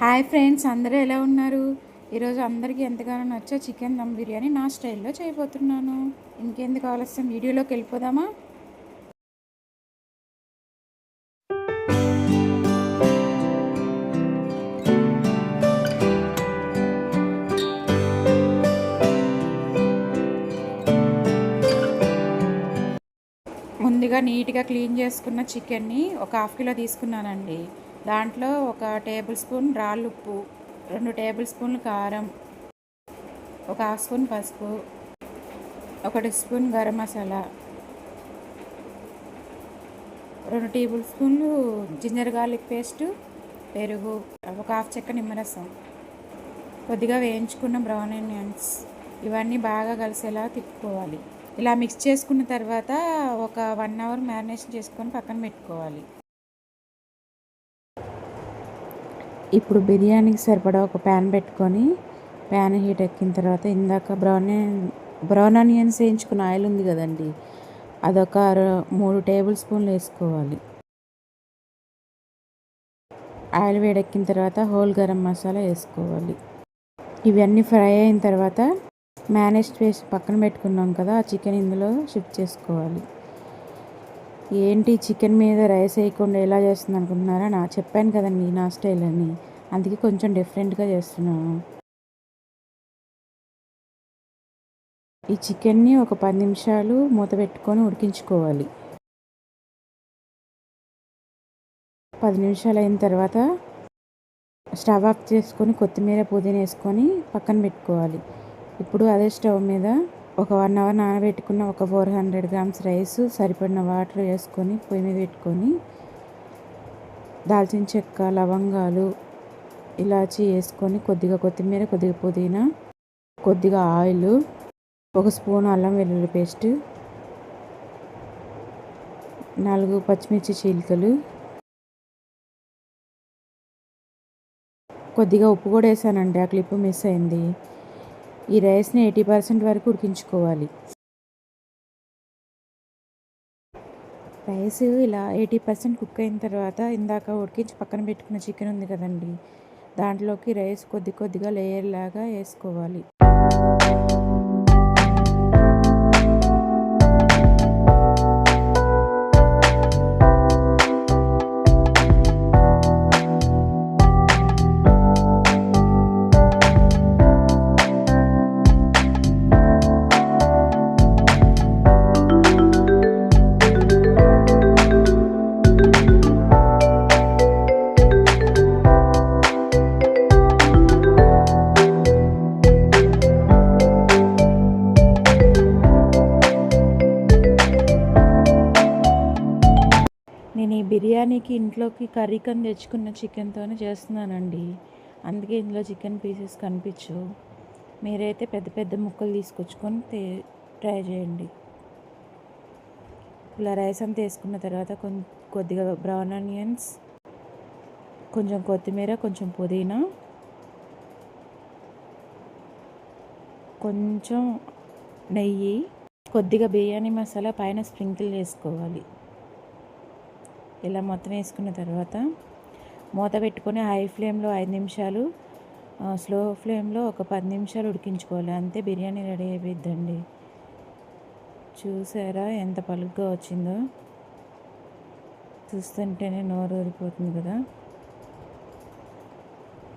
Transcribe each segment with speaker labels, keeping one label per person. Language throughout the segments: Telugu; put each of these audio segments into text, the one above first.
Speaker 1: హాయ్ ఫ్రెండ్స్, అందరూ ఎలా ఉన్నారు? ఈరోజు అందరికీ ఎంతగానో నచ్చే చికెన్ దమ్ బిర్యానీ నా స్టైల్లో చేయబోతున్నాను. ఇంకెందుకు ఆలస్యం, వీడియోలోకి వెళ్ళిపోదామా? ముందుగా నీట్గా క్లీన్ చేసుకున్న చికెన్ని ఒక హాఫ్ కిలో తీసుకున్నానండి. దాంట్లో ఒక టేబుల్ స్పూన్ రాళ్ళు ఉప్పు, 2 టేబుల్ స్పూన్లు కారం, ఒక హాఫ్ స్పూన్ పసుపు, 1 స్పూన్ గరం మసాలా, 2 టేబుల్ స్పూన్లు జింజర్ గార్లిక్ పేస్టు, పెరుగు, ఒక హాఫ్ చెక్క నిమ్మరసం, కొద్దిగా వేయించుకున్న బ్రౌన్ ఆనియన్స్, ఇవన్నీ బాగా కలిసేలా తిప్పుకోవాలి. ఇలా మిక్స్ చేసుకున్న తర్వాత ఒక 1 అవర్ మ్యారినేషన్ చేసుకొని పక్కన పెట్టుకోవాలి. ఇప్పుడు బిర్యానీకి సరిపడా ఒక ప్యాన్ పెట్టుకొని ప్యాన్ హీట్ ఎక్కిన తర్వాత ఇందాక బ్రౌన్ ఆనియన్స్ వేయించుకున్న ఆయిల్ ఉంది కదండి, అదొక 3 టేబుల్ స్పూన్లు వేసుకోవాలి. ఆయిల్ వేడెక్కిన తర్వాత హోల్ గరం మసాలా వేసుకోవాలి. ఇవన్నీ ఫ్రై అయిన తర్వాత మ్యారినేట్ చేసి పక్కన పెట్టుకున్నాం కదా, ఆ చికెన్ ఇందులో షిఫ్ట్ చేసుకోవాలి. ఏంటి చికెన్ మీద రైస్ వేయకుండా ఎలా చేస్తుంది అనుకుంటున్నారా? చెప్పాను కదండి నా స్టైల్ అని, అందుకే కొంచెం డిఫరెంట్గా చేస్తున్నాను. ఈ చికెన్ని ఒక 10 నిమిషాలు మూత పెట్టుకొని ఉడికించుకోవాలి. 10 నిమిషాలు అయిన తర్వాత స్టవ్ ఆఫ్ చేసుకొని కొత్తిమీర పుదీనా వేసుకొని పక్కన పెట్టుకోవాలి. ఇప్పుడు అదే స్టవ్ మీద ఒక 1 అవర్ నానబెట్టుకున్న ఒక 400 గ్రామ్స్ రైస్, సరిపడిన వాటర్ వేసుకొని పొయ్యి మీద పెట్టుకొని దాల్చిన చెక్క, లవంగాలు, ఇలాచీ వేసుకొని కొద్దిగా కొత్తిమీర, కొద్దిగా పుదీనా, కొద్దిగా ఆయిల్, 1 స్పూన్ అల్లం వెల్లుల్లి పేస్ట్, 4 పచ్చిమిర్చి చీలికలు, కొద్దిగా ఉప్పు కూడా వేసానండి, ఆ క్లిప్ మిస్ అయింది. ఈ రైస్ని 80% వరకు ఉడికించుకోవాలి. రైస్ ఇలా 80% కుక్ అయిన తర్వాత ఇందాక ఉడికించి పక్కన పెట్టుకున్న చికెన్ ఉంది కదండి, దాంట్లోకి రైస్ కొద్దిగా లేయర్ లాగా వేసుకోవాలి. నేను ఈ బిర్యానీకి ఇంట్లోకి కర్రీ కని తెచ్చుకున్న చికెన్తోనే చేస్తున్నానండి, అందుకే ఇందులో చికెన్ పీసెస్ కనిపించు. మీరైతే పెద్ద పెద్ద ముక్కలు తీసుకొచ్చుకొని ట్రై చేయండి. ఇలా రైస్ అంతా వేసుకున్న తర్వాత కొద్దిగా బ్రౌన్ ఆనియన్స్, కొంచెం కొత్తిమీర, కొంచెం పుదీనా, కొంచెం నెయ్యి, కొద్దిగా బిర్యానీ మసాలా పైన స్ప్రింకిల్ చేసుకోవాలి. ఇలా మొత్తం వేసుకున్న తర్వాత మూత పెట్టుకొని హై ఫ్లేమ్లో 5 నిమిషాలు, స్లో ఫ్లేమ్లో ఒక 10 నిమిషాలు ఉడికించుకోవాలి. అంతే, బిర్యానీ రెడీ అయిపోద్దండి. చూసారా ఎంత పలుగ్గా వచ్చిందో? చూస్తుంటేనే నోరు ఊరిపోతుంది కదా.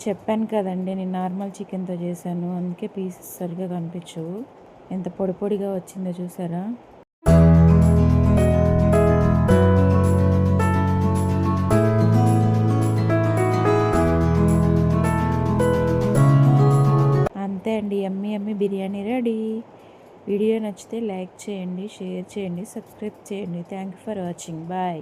Speaker 1: చెప్పాను కదండి, నేను నార్మల్ చికెన్తో చేశాను, అందుకే పీసెస్ సరిగ్గా కనిపించవు. ఎంత పొడి పొడిగా వచ్చిందో చూసారా? అంతే అండి, యమ్మీ బిర్యానీ రెడీ. వీడియో నచ్చితే లైక్ చేయండి, షేర్ చేయండి, సబ్స్క్రైబ్ చేయండి. Thank you for watching. Bye.